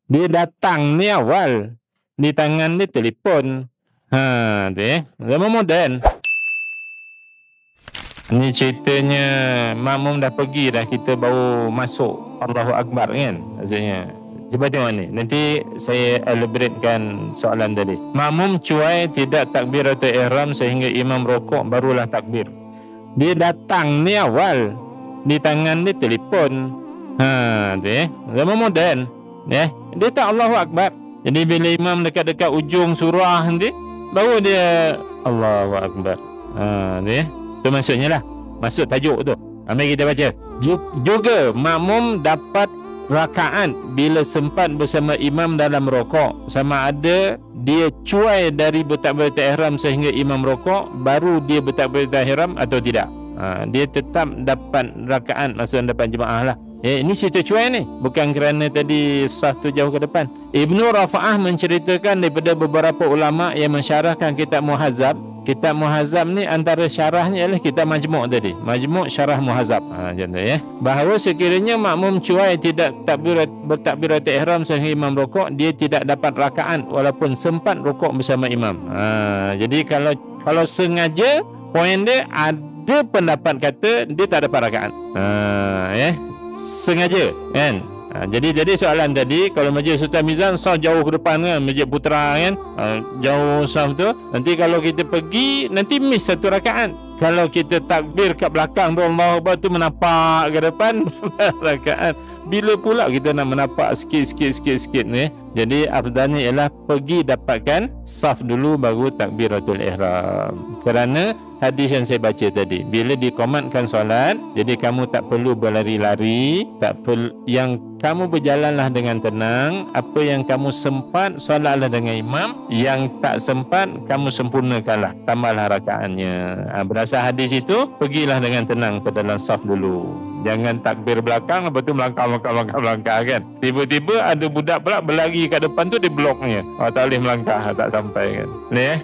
Dia datang ni awal. Di tangan dia telefon. Tu zaman moden. Ni ceritanya makmum dah pergi dah, kita baru masuk Allahu Akbar kan. Maksudnya cuba tengok ni. Nanti saya elaboratekan soalan tadi. Makmum cuai tidak takbiratul ihram sehingga imam rokok barulah takbir. Dia datang ni awal. Di tangan dia telefon. Zaman moden. Dia tak Allahu Akbar. Jadi bila imam dekat-dekat ujung surah nanti, baru dia Allahu Akbar. Itu maksudnya lah. Maksud tajuk tu. Mari kita baca. Juga makmum dapat rakaat bila sempat bersama imam dalam rokok, sama ada dia cuai dari bertakbiratul ihram sehingga imam rokok baru dia bertakbiratul ihram atau tidak. Dia tetap dapat rakaat, maksudnya dapat jemaah lah. Ini cerita cuai ni, bukan kerana tadi saf tu jauh ke depan. Ibnu Rafa'ah menceritakan daripada beberapa ulama yang mensyarahkan kitab Muhazzab. Kitab Muhazzab ni antara syarahnya ialah kitab Majmu' tadi. Majmu' syarah Muhazzab. Macam tu ya. Bahawa sekiranya makmum cuai tidak bertakbiratul ihram sehingga imam rokok, dia tidak dapat rakaat walaupun sempat rokok bersama imam. Jadi kalau sengaja, poin dia ada pendapat kata dia tak dapat rakaat. Sengaja kan. Jadi soalan tadi, kalau Masjid Sultan Mizan saf jauh ke depan kan, Masjid Putra kan, jauh saf tu, nanti kalau kita pergi nanti miss satu rakaat. Kalau kita takbir kat belakang tu Allahu Akbar tu menampak ke depan rakaat. Bila pula kita nak menapak sikit ni? Jadi afdalnya ialah pergi dapatkan saf dulu baru takbiratul ihram. Kerana hadis yang saya baca tadi, bila dikomatkan solat, jadi kamu tak perlu berlari-lari, yang kamu berjalanlah dengan tenang. Apa yang kamu sempat, solatlah dengan imam. Yang tak sempat, kamu sempurnakanlah, tambahlah rakaatnya. Berdasar hadis itu, pergilah dengan tenang ke dalam saf dulu. Jangan takbir belakang, lepas tu melangkah kan. Tiba-tiba ada budak pula berlari kat depan tu, dia bloknya. Tak boleh melangkah, tak sampai kan. Ni